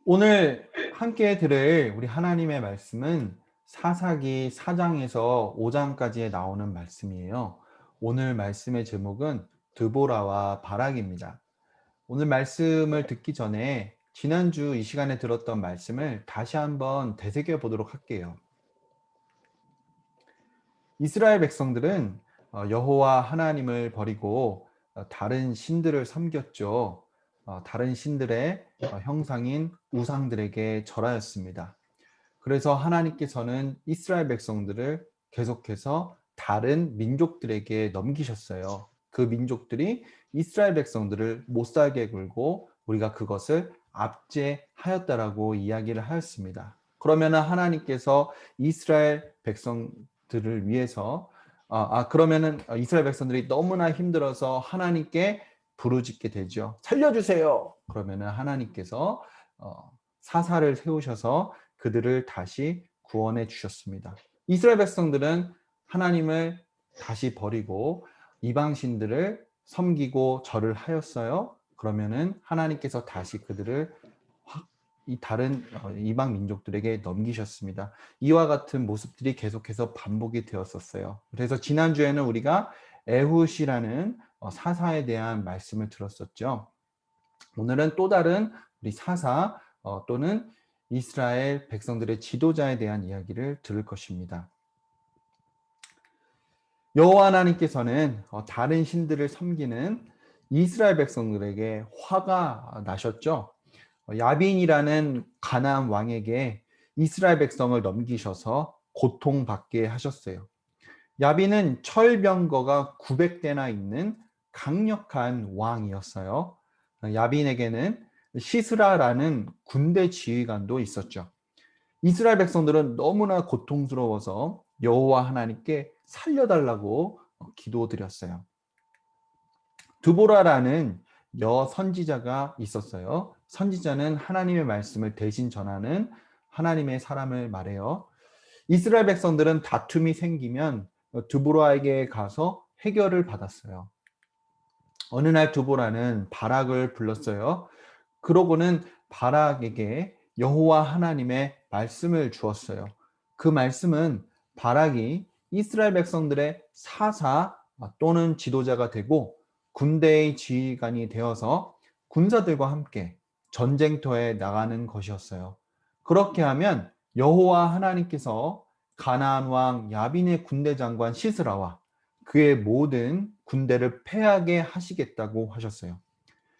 오늘 함께 들을 우리 하나님의 말씀은 사사기 4장에서 5장까지에 나오는 말씀이에요. 오늘 말씀의 제목은 드보라와 바락입니다. 오늘 말씀을 듣기 전에 지난주 이 시간에 들었던 말씀을 다시 한번 되새겨 보도록 할게요. 이스라엘 백성들은 여호와 하나님을 버리고 다른 신들을 섬겼죠. 다른 신들의 형상인 우상들에게 절하였습니다. 그래서 하나님께서는 이스라엘 백성들을 계속해서 다른 민족들에게 넘기셨어요. 그 민족들이 이스라엘 백성들을 못살게 굴고 우리가 그것을 압제하였다라고 이야기를 하였습니다. 그러면 하나님께서 이스라엘 백성들을 위해서 그러면은 이스라엘 백성들이 너무나 힘들어서 하나님께 부르짖게 되죠. 살려주세요. 그러면은 하나님께서 사사를 세우셔서 그들을 다시 구원해 주셨습니다. 이스라엘 백성들은 하나님을 다시 버리고 이방신들을 섬기고 절을 하였어요. 그러면은 하나님께서 다시 그들을 이 다른 이방 민족들에게 넘기셨습니다. 이와 같은 모습들이 계속해서 반복이 되었었어요. 그래서 지난주에는 우리가 에훗이라는 사사에 대한 말씀을 들었었죠. 오늘은 또 다른 우리 사사 또는 이스라엘 백성들의 지도자에 대한 이야기를 들을 것입니다. 여호와 하나님께서는 다른 신들을 섬기는 이스라엘 백성들에게 화가 나셨죠. 야빈이라는 가나안 왕에게 이스라엘 백성을 넘기셔서 고통받게 하셨어요. 야빈은 철병거가 900대나 있는 강력한 왕이었어요. 야빈에게는 시스라라는 군대 지휘관도 있었죠. 이스라엘 백성들은 너무나 고통스러워서 여호와 하나님께 살려달라고 기도드렸어요. 드보라라는 여 선지자가 있었어요. 선지자는 하나님의 말씀을 대신 전하는 하나님의 사람을 말해요. 이스라엘 백성들은 다툼이 생기면 드보라에게 가서 해결을 받았어요. 어느 날 드보라는 바락을 불렀어요. 그러고는 바락에게 여호와 하나님의 말씀을 주었어요. 그 말씀은 바락이 이스라엘 백성들의 사사 또는 지도자가 되고 군대의 지휘관이 되어서 군사들과 함께 전쟁터에 나가는 것이었어요. 그렇게 하면 여호와 하나님께서 가나안 왕 야빈의 군대 장관 시스라와 그의 모든 군대를 패하게 하시겠다고 하셨어요.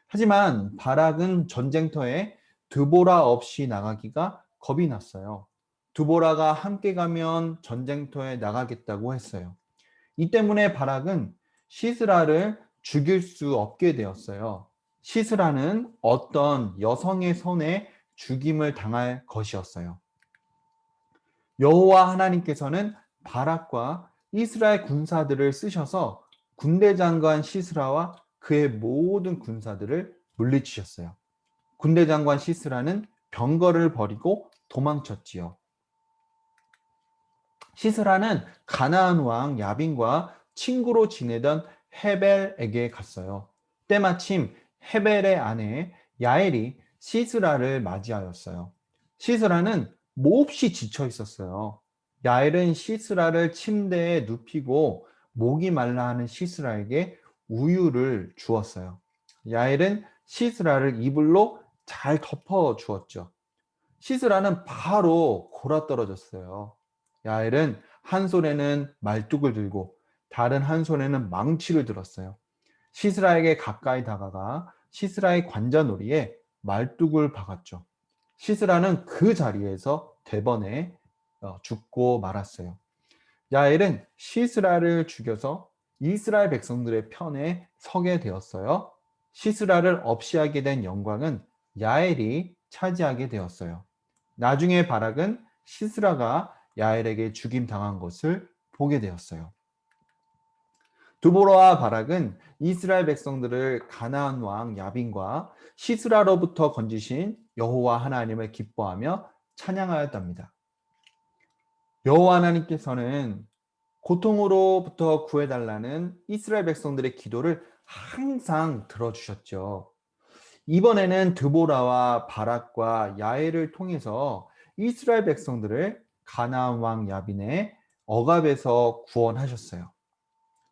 하지만 바락은 전쟁터에 드보라 없이 나가기가 겁이 났어요. 드보라가 함께 가면 전쟁터에 나가겠다고 했어요. 이 때문에 바락은 시스라를 죽일 수 없게 되었어요. 시스라는 어떤 여성의 손에 죽임을 당할 것이었어요. 여호와 하나님께서는 바락과 이스라엘 군사들을 쓰셔서 군대 장관 시스라와 그의 모든 군사들을 물리치셨어요. 군대 장관 시스라는 병거를 버리고 도망쳤지요. 시스라는 가나안 왕 야빈과 친구로 지내던 헤벨에게 갔어요. 때마침 헤벨의 아내 야엘이 시스라를 맞이하였어요. 시스라는 몹시 지쳐 있었어요. 야엘은 시스라를 침대에 눕히고 목이 말라 하는 시스라에게 우유를 주었어요. 야엘은 시스라를 이불로 잘 덮어 주었죠. 시스라는 바로 골아떨어졌어요. 야엘은 한 손에는 말뚝을 들고 다른 한 손에는 망치를 들었어요. 시스라에게 가까이 다가가 시스라의 관자놀이에 말뚝을 박았죠. 시스라는 그 자리에서 대번에 죽고 말았어요. 야엘은 시스라를 죽여서 이스라엘 백성들의 편에 서게 되었어요. 시스라를 없이하게 된 영광은 야엘이 차지하게 되었어요. 나중에 바락은 시스라가 야엘에게 죽임 당한 것을 보게 되었어요. 드보라와 바락은 이스라엘 백성들을 가나안 왕 야빈과 시스라로부터 건지신 여호와 하나님을 기뻐하며 찬양하였답니다. 여호와 하나님께서는 고통으로부터 구해달라는 이스라엘 백성들의 기도를 항상 들어주셨죠. 이번에는 드보라와 바락과 야엘을 통해서 이스라엘 백성들을 가나안 왕 야빈의 억압에서 구원하셨어요.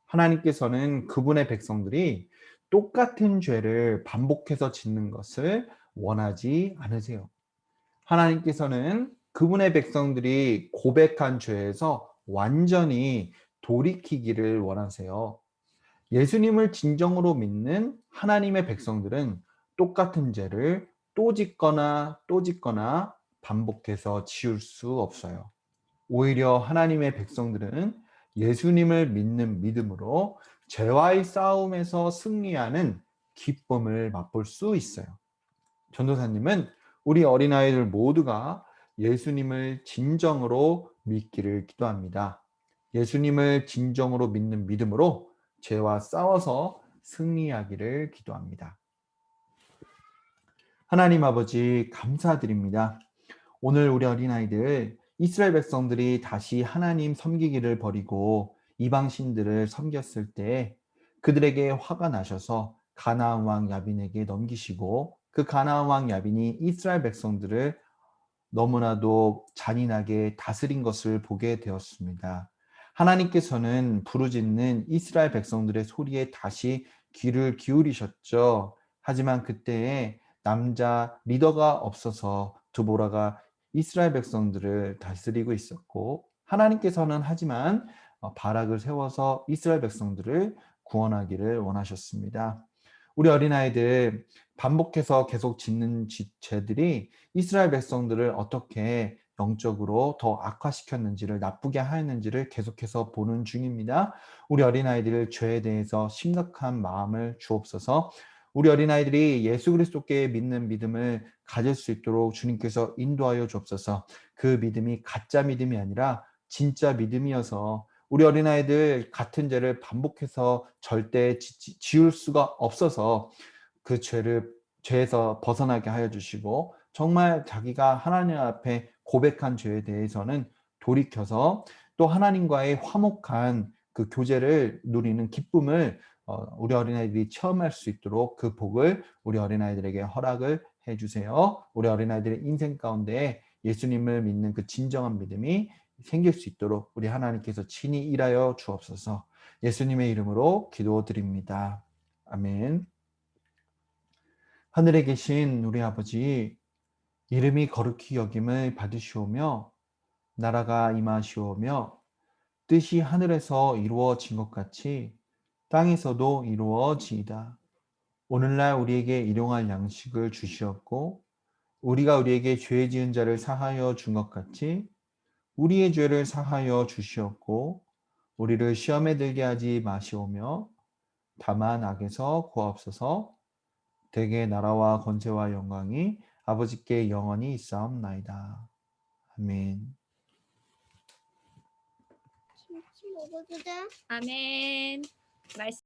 하나님께서는 그분의 백성들이 똑같은 죄를 반복해서 짓는 것을 원하지 않으세요. 하나님께서는 그분의 백성들이 고백한 죄에서 완전히 돌이키기를 원하세요. 예수님을 진정으로 믿는 하나님의 백성들은 똑같은 죄를 또 짓거나 또 짓거나 반복해서 지울 수 없어요. 오히려 하나님의 백성들은 예수님을 믿는 믿음으로 죄와의 싸움에서 승리하는 기쁨을 맛볼 수 있어요. 전도사님은 우리 어린아이들 모두가 예수님을 진정으로 믿기를 기도합니다. 예수님을 진정으로 믿는 믿음으로 죄와 싸워서 승리하기를 기도합니다. 하나님 아버지 감사드립니다. 오늘 우리 어린아이들 이스라엘 백성들이 다시 하나님 섬기기를 버리고 이방신들을 섬겼을 때 그들에게 화가 나셔서 가나안 왕 야빈에게 넘기시고 그 가나안 왕 야빈이 이스라엘 백성들을 너무나도 잔인하게 다스린 것을 보게 되었습니다. 하나님께서는 부르짖는 이스라엘 백성들의 소리에 다시 귀를 기울이셨죠. 하지만 그때에 남자 리더가 없어서 드보라가 이스라엘 백성들을 다스리고 있었고, 하나님께서는 하지만 바락을 세워서 이스라엘 백성들을 구원하기를 원하셨습니다. 우리 어린아이들 반복해서 계속 짓는 죄들이 이스라엘 백성들을 어떻게 영적으로 더 악화시켰는지를, 나쁘게 하였는지를 계속해서 보는 중입니다. 우리 어린아이들 죄에 대해서 심각한 마음을 주옵소서. 우리 어린아이들이 예수 그리스도께 믿는 믿음을 가질 수 있도록 주님께서 인도하여 주옵소서. 그 믿음이 가짜 믿음이 아니라 진짜 믿음이어서 우리 어린아이들 같은 죄를 반복해서 절대 지울 수가 없어서 그 죄에서 벗어나게 하여 주시고, 정말 자기가 하나님 앞에 고백한 죄에 대해서는 돌이켜서 또 하나님과의 화목한 그 교제를 누리는 기쁨을 우리 어린아이들이 체험할 수 있도록 그 복을 우리 어린아이들에게 허락을 해주세요. 우리 어린아이들의 인생 가운데 예수님을 믿는 그 진정한 믿음이 생길 수 있도록 우리 하나님께서 친히 일하여 주옵소서. 예수님의 이름으로 기도드립니다. 아멘. 하늘에 계신 우리 아버지, 이름이 거룩히 여김을 받으시오며 나라가 임하시오며 뜻이 하늘에서 이루어진 것 같이 땅에서도 이루어지이다. 오늘날 우리에게 일용할 양식을 주시옵고 우리가 우리에게 죄 지은 자를 사하여 준 것 같이 우리의 죄를 사하여 주시옵고 우리를 시험에 들게 하지 마시오며 다만 악에서 구하옵소서. 대개 나라와 권세와 영광이 아버지께 영원히 있사옵나이다. 아멘. 아멘. 말씀